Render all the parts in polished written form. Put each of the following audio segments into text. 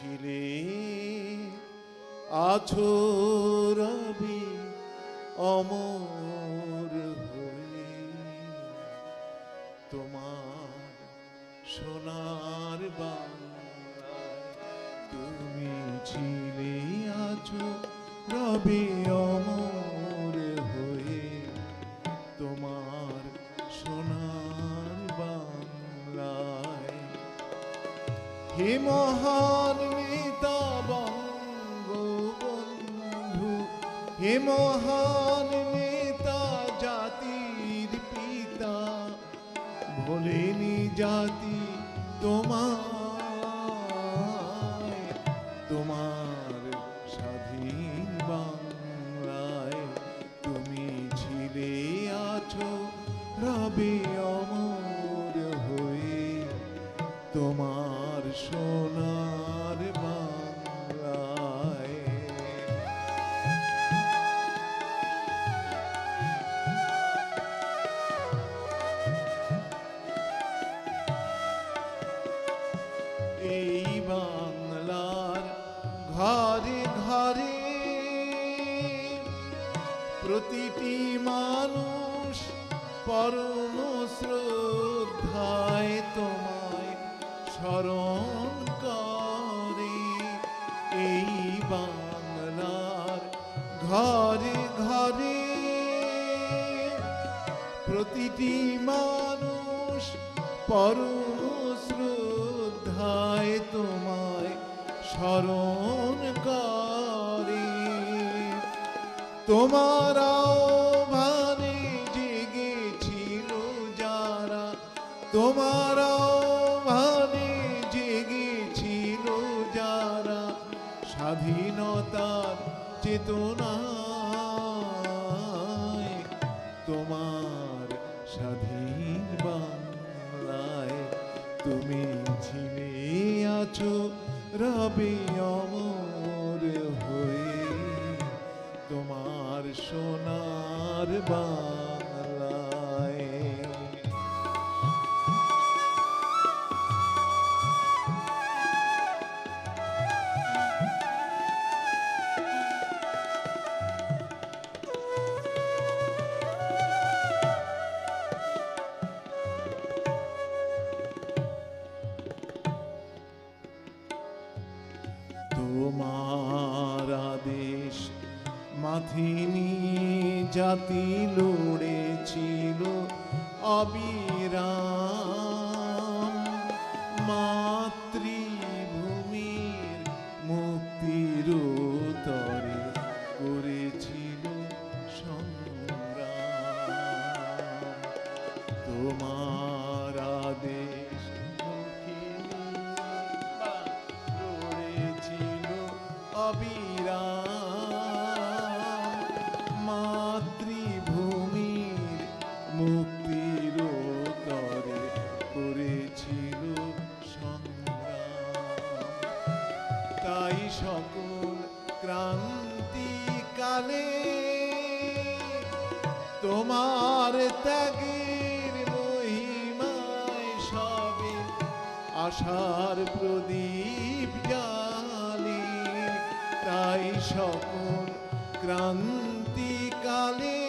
ছিলে আছো রবি অমর হয়ে, তোমার সোনার বাংলায় তুমি ছিলে আছো রবি অমর হয়ে, তোমার সোনার বাংলায়। হে মহান নেতা বঙ্গবন্ধু, হে মহান নেতা জাতির পিতা, ভোলেনি জাতি তোমায়, তোমার স্বাধীন বাংলায় তুমি ছিলে আছো রবি অমর হয়ে, তোমার সোনার বাংলায়। এই বাংলার ঘরে ঘরে প্রতিটি মানুষ পরম শ্রদ্ধায় তোমায় স্মরণ করে। এই বাংলার ঘরে ঘরে প্রতিটি মানুষ পরম শ্রদ্ধায় তোমায় স্মরণ করে। তোমার আহ্বানে জেগেছিল যারা, তোমার আহ্বানে জেগেছিল যারা, স্বাধীনতার চেতনায়, তোমার স্বাধীন বাংলায় তুমি ছিলে আছো রবি অমর হয়ে, তোমার সোনার বাংলায়। তোমার আদেশ মাথিনী জাতি লড়েছিল অবিরাম, মাতৃভূমির মুক্তির তরে করেছিল সংগ্রাম। তোমার আদেশ লড়েছিল অবিরাম, মাতৃভূমির মুক্তির তরে করেছিল সংগ্রাম। তাই সকল ক্রান্তিকালে তোমার ত্যাগের মহিমায় সবে আশার প্রদীপ জ্বালে। তাই সকল ক্রান্তিকালে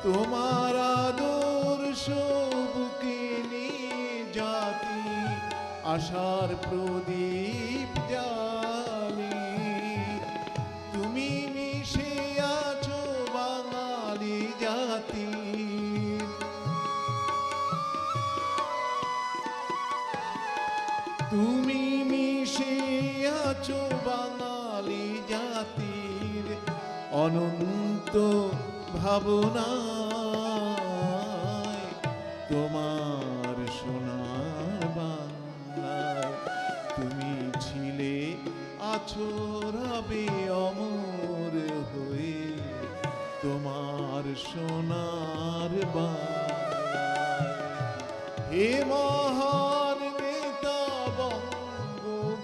তোমার আদর্শ বুকে নিয়ে জাতি আশার প্রদীপ জ্বালে। তুমি মিশে আছো বাঙালি জাতি, তুমি মিশে আছো বাঙালি জাতির অনন্ত ভাবনায়, তোমার সোনার বাংলায় তুমি ছিলে আছো রবি অমর হয়ে, তোমার সোনার বাংলায়। হে মহান নেতা বঙ্গবন্ধু,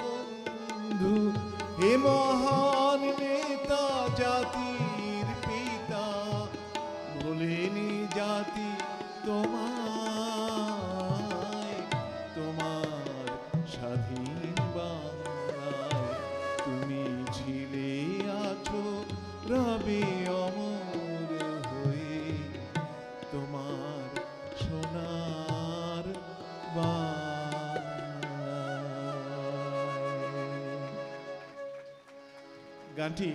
হে মহান নেতা জাতির পিতা, ভোলেনি জাতি তোমায়, তোমার স্বাধীন ছিলে আছো রবে অমর হয়ে তোমার সোনার গানটি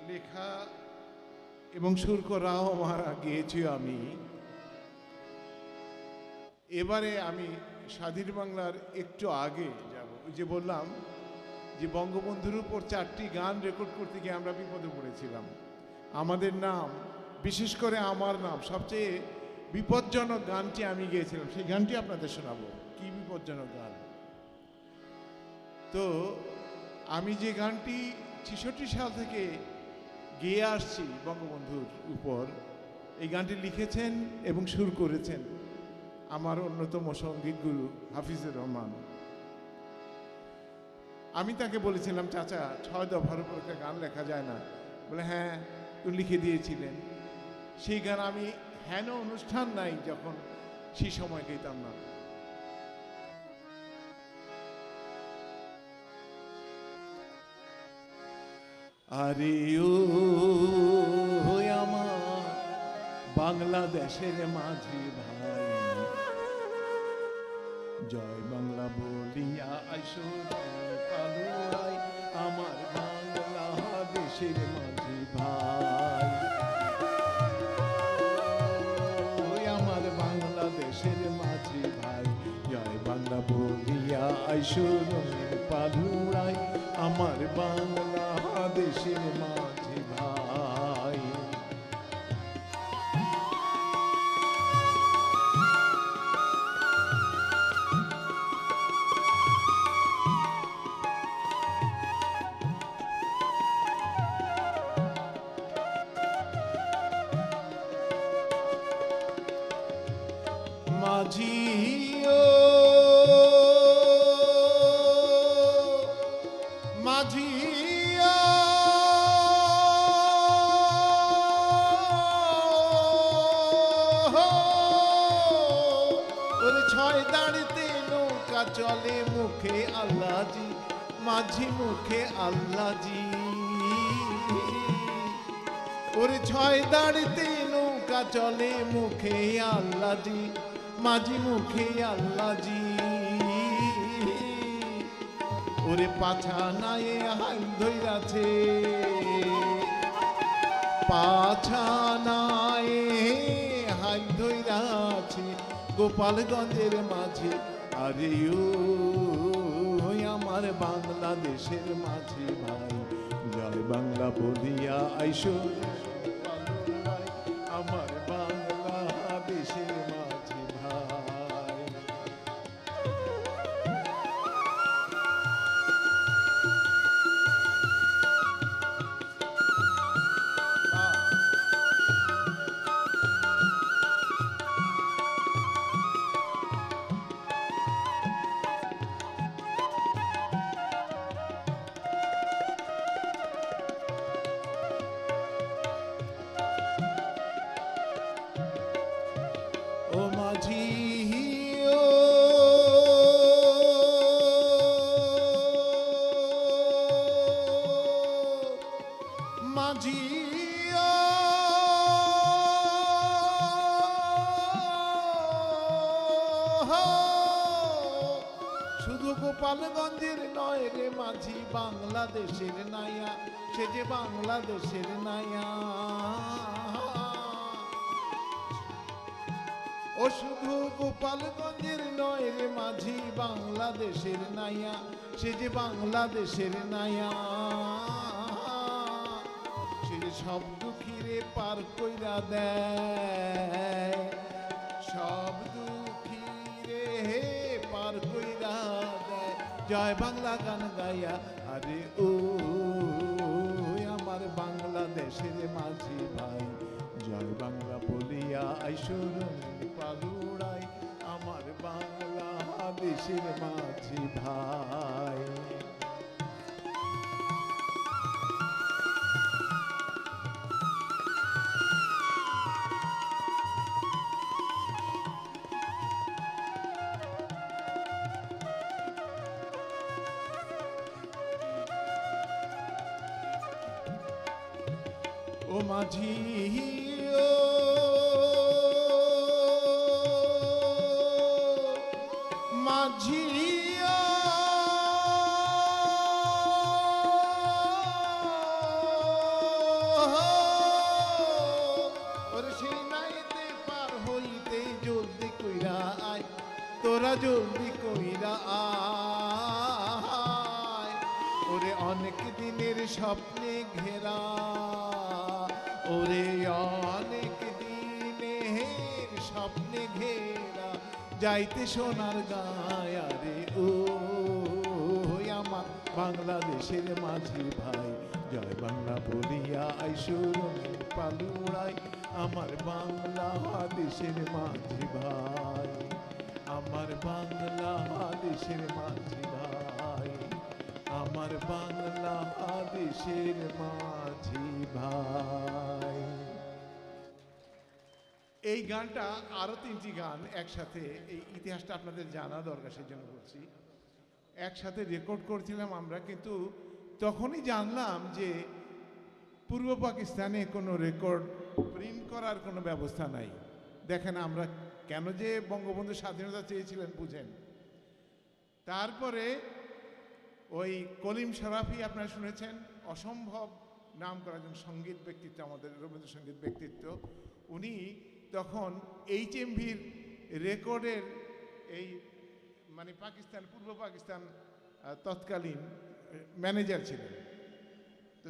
লেখা এবং সুর করাও আমার গেয়েছি আমি। এবারে আমি স্বাধীন বাংলার একটু আগে যাব। ওই যে বললাম যে বঙ্গবন্ধুর উপর 4টি গান রেকর্ড করতে গিয়ে আমরা বিপদে পড়েছিলাম। আমাদের নাম, বিশেষ করে আমার নাম, সবচেয়ে বিপজ্জনক গানটি আমি গেয়েছিলাম। সেই গানটি আপনাদের শোনাবো। কি বিপজ্জনক গান! তো আমি যে গানটি 66 সাল থেকে গেয়ে আসছি বঙ্গবন্ধুর উপর, এই গানটি লিখেছেন এবং সুর করেছেন আমার অন্যতম সঙ্গীত গুরু হাফিজুর রহমান। আমি তাকে বলেছিলাম, চাচা 6 দফার উপর একটা গান লেখা যায় না? বলে হ্যাঁ, তুমি লিখে দিয়েছিলেন। সেই গান আমি হেন অনুষ্ঠান নাই যখন সেই সময় গাইতাম না। আরে ও আমার বাংলাদেশের মাঝি ভাই, জয় বাংলা বলিয়া আইসো পালুয়াই আমার বাংলাদেশের মাঝি ভাই। ওই আমার বাংলাদেশের মাঝি ভাই, জয় বাংলা বলিয়া আইসো পালুয়াই আমার বাংলাদেশের মাঝি ভাই। মাঝি ও মাঝি ওরে 6 দাঁড়িতে নৌকা চলে মুখে আল্লাহজি, মাঝি মুখে আল্লাহজি। ওরে 6 দাঁড়িতে নৌকা চলে মুখে আল্লাহজি, মাঝি মুখে আল্লাহজি। ওরে পাছা নায়ে হাল ধইরাছে, পাছা নায়ে হাল ধইরাছে গোপালগঞ্জের মাঝে। আরে ও আমার বাংলাদেশের মাঝি ভাই, জয় বাংলা বলিয়া আইসো আমার বাংলাদেশের মাঝি ভাই। ও মাঝি ও মাঝি ও শুধু গোপালগঞ্জের নয় রে মাঝি, বাংলাদেশের নাইয়া, সে যে বাংলাদেশের নাইয়া। ও শুধু গোপালগঞ্জের নয় রে মাঝি, বাংলাদেশের নাইয়া, সে যে বাংলাদেশের নাইয়া। সে যে সব দুঃখীরে পার কইরা দেয়, সব দুঃখীরে পার কইরা দেয় জয় বাংলা গান গাইয়া। আরে ও আমার বাংলাদেশের মাঝি ভাই, জয় বাংলা বলিয়া আইসো পালুড়াই আমার বাংলাদেশের মাঝি ভাই। ও মাঝি ও মাঝি ও ওরে সেই নাইতে পার হইতে জলদি কইরা আয়, তোরা জলদি কইরা আয়। ওরে অনেক দিনের স্বপ্নে ঘেরা, ওরে অনেক দিনের স্বপ্নে ঘেরা, যাইতে সোনার গায়ারে ও আমার বাংলাদেশের মাঝি ভাই, জয় বাংলা বলিয়া আইসুরঙের পালুড়াই, আমার বাংলাদেশের মাঝি ভাই, আমার বাংলাদেশের মাঝি ভাই, আমার বাংলাদেশের মাঝি ভাই। এই গানটা আরো 3টি গান একসাথে, এই ইতিহাসটা আপনাদের জানা দরকার, সেই জন্য বলছি। একসাথে রেকর্ড করছিলাম আমরা, কিন্তু তখনই জানলাম যে পূর্ব পাকিস্তানে কোনো রেকর্ড প্রিন্ট করার কোনো ব্যবস্থা নাই। দেখেন আমরা কেন যে বঙ্গবন্ধু স্বাধীনতা চেয়েছিলেন বুঝেন। তারপরে ওই কলিম শরাফি আপনারা শুনেছেন, অসম্ভব নাম করা একজন সঙ্গীত ব্যক্তিত্ব, আমাদের রবীন্দ্রসঙ্গীত ব্যক্তিত্ব। উনি তখন HMVর রেকর্ডের এই মানে পাকিস্তান, পূর্ব পাকিস্তান তৎকালীন ম্যানেজার ছিলেন। তো